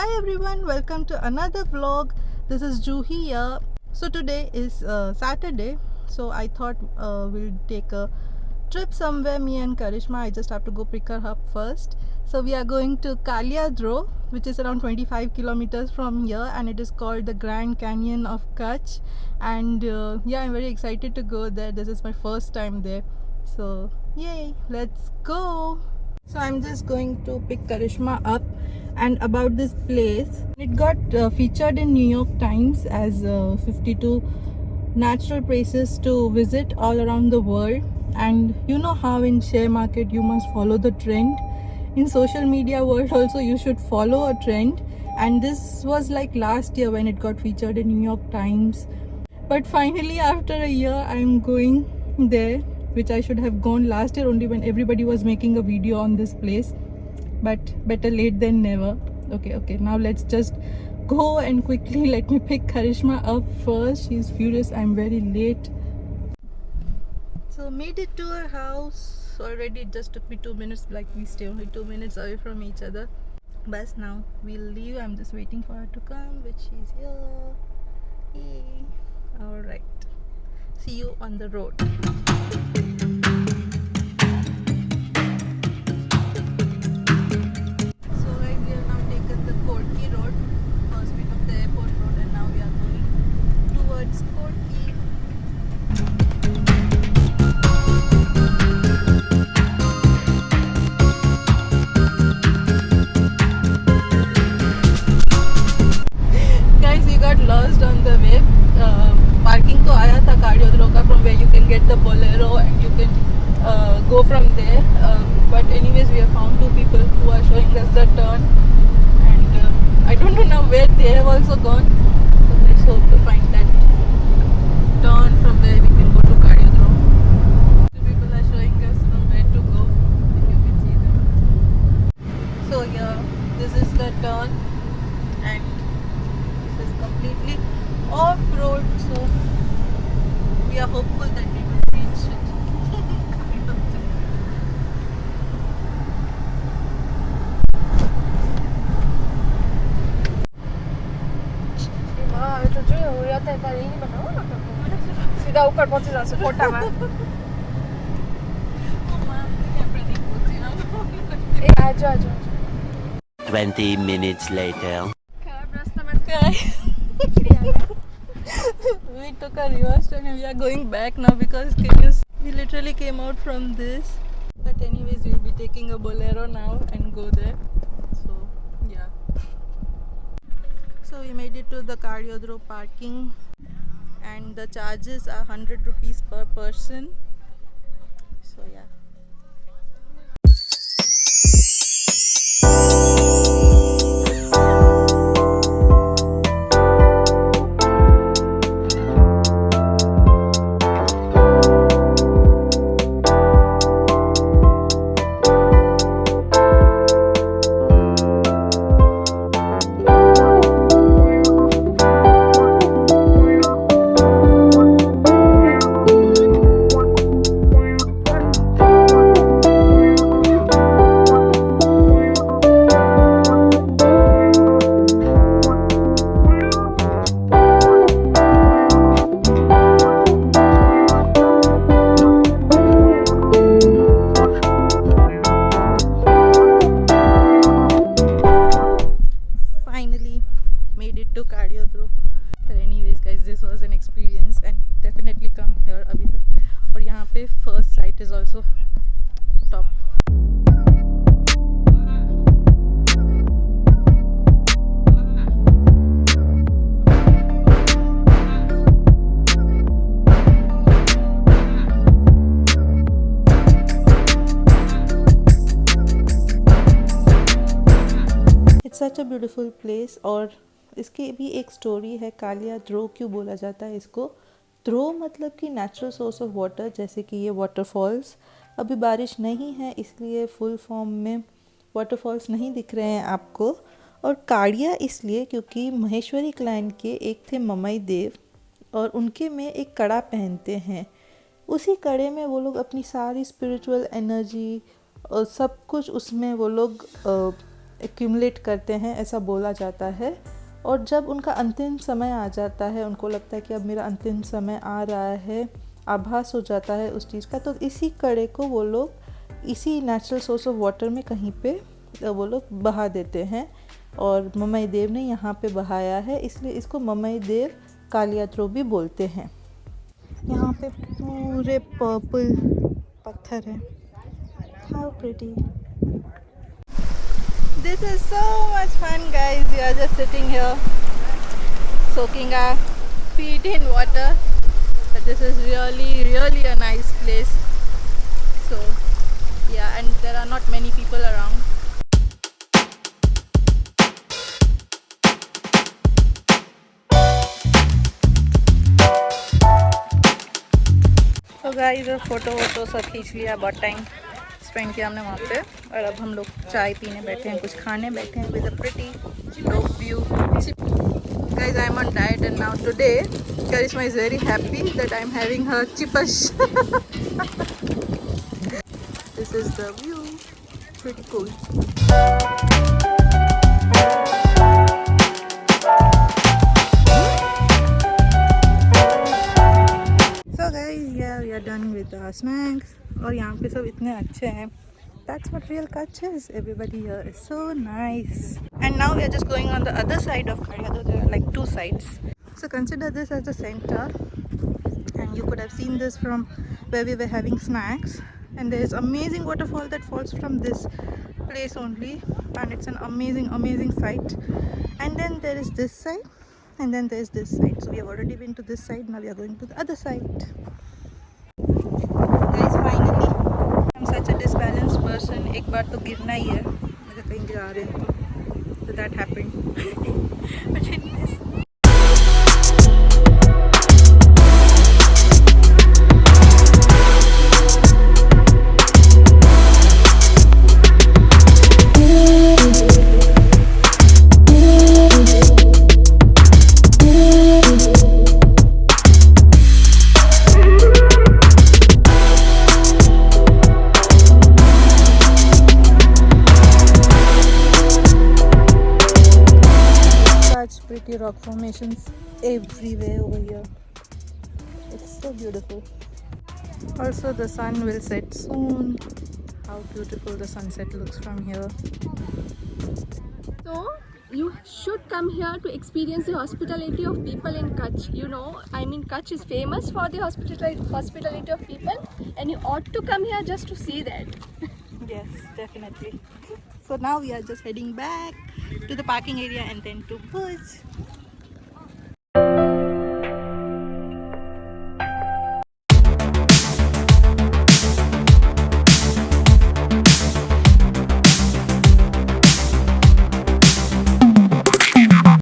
Hi everyone, welcome to another vlog. This is Juhi here. So today is Saturday, so I thought we'll take a trip somewhere, me and Karishma. I just have to go pick her up first. So we are going to Kalyadro, which is around 25 kilometers from here, and it is called the Grand Canyon of Kutch. And yeah, I'm very excited to go there. This is my first time there, so yay, let's go. So I'm just going to pick Karishma up. And about this place, it got featured in New York Times as 52 natural places to visit all around the world. And you know how in share market you must follow the trend. In social media world also you should follow a trend. And this was like last year when it got featured in New York Times. But finally after a year I'm going there, which I should have gone last year only when everybody was making a video on this place. But better late than never. Okay, now let's just go and quickly let me pick Karishma up first. She's furious I'm very late. So made it to her house already. It just took me 2 minutes, like we stay only 2 minutes away from each other. But now we'll leave. I'm just waiting for her to come, but she's here. Yay. Alright, see you on the road. Lost on the way. Parking तो आया था कालियाद्रो का, from where you can get the bolero and you can go from there. But anyways, we have found two people who are showing us the turn, and I don't know where they have also gone. So let's hope to find that turn from where we can go to Kalyadro. The people are showing us from where to go, if you can see them. So yeah, this is the turn, and completely off-road, so we are hopeful that we will reach it. सीधा ऊपर पहुंच जाए फोटामा आजो 20 minutes later. We took a reverse turn and we are going back now because we literally came out from this. But anyways, we'll be taking a bolero now and go there. So yeah. So we made it to the Kalyadro parking, and the charges are 100 rupees per person. So yeah. Made it to Kalyadro. But anyways guys, this was an experience and definitely come here अभी तक. और यहाँ पे first sight is also top. It's such a beautiful place. और इसकी भी एक story है. कालियाद्रो क्यों बोला जाता है इसको? द्रो मतलब कि नेचुरल सोर्स ऑफ वाटर, जैसे कि ये वाटरफॉल्स. अभी बारिश नहीं है इसलिए फुल फॉर्म में वाटरफॉल्स नहीं दिख रहे हैं आपको. और काड़िया इसलिए क्योंकि महेश्वरी क्लैन के एक थे ममई देव, और उनके में एक कड़ा पहनते हैं. उसी कड़े में वो लोग अपनी सारी स्पिरिचुअल एनर्जी और सब कुछ उसमें वो लोग एक्यूमुलेट करते हैं, ऐसा बोला जाता है। और जब उनका अंतिम समय आ जाता है, उनको लगता है कि अब मेरा अंतिम समय आ रहा है, आभास हो जाता है उस चीज़ का, तो इसी कड़े को वो लोग इसी नेचुरल सोर्स ऑफ वाटर में कहीं पे वो लोग बहा देते हैं। और ममई देव ने यहाँ पे बहाया है, इसलिए इसको ममई देव कालियाद्रो भी बोलते हैं। यहाँ पे पूरे पर्पल पत्थर है। How pretty. This is so much fun, guys. We are just sitting here soaking our feet in water. But this is really a nice place. So yeah, and there are not many people around. तो guys photo सब खींच लिया, बहुत time spend किया हमने वहाँ पे। और अब हम लोग चाय पीने बैठे हैं, कुछ खाने बैठे हैं with a pretty dog view. Guys I am on diet and now today Karishma is very happy that I am having her chips. This is the view, pretty cool. We are done with our snacks. और यहाँ पे सब इतने अच्छे हैं. That's what real Kutch is. Everybody here is so nice. And now we are just going on the other side of Karyado. There are like two sides. So consider this as the center. And you could have seen this from where we were having snacks. And there is amazing waterfall that falls from this place only. And it's an amazing sight. And then there is this side. And then there is this side. So we have already been to this side. Now we are going to the other side. Guys, finally, I'm such a disbalanced person. एक बार तो गिरना ही है, मुझे कहीं गिरा रहे हैं तो that happened. But anyways. Pretty rock formations everywhere over here. It's so beautiful. Also the sun will set soon. How beautiful the sunset looks from here. So you should come here to experience the hospitality of people in Kutch. You know, I mean, Kutch is famous for the hospitality of people, and you ought to come here just to see that. Yes, definitely. So now we are just heading back to the parking area and then to Bhuj.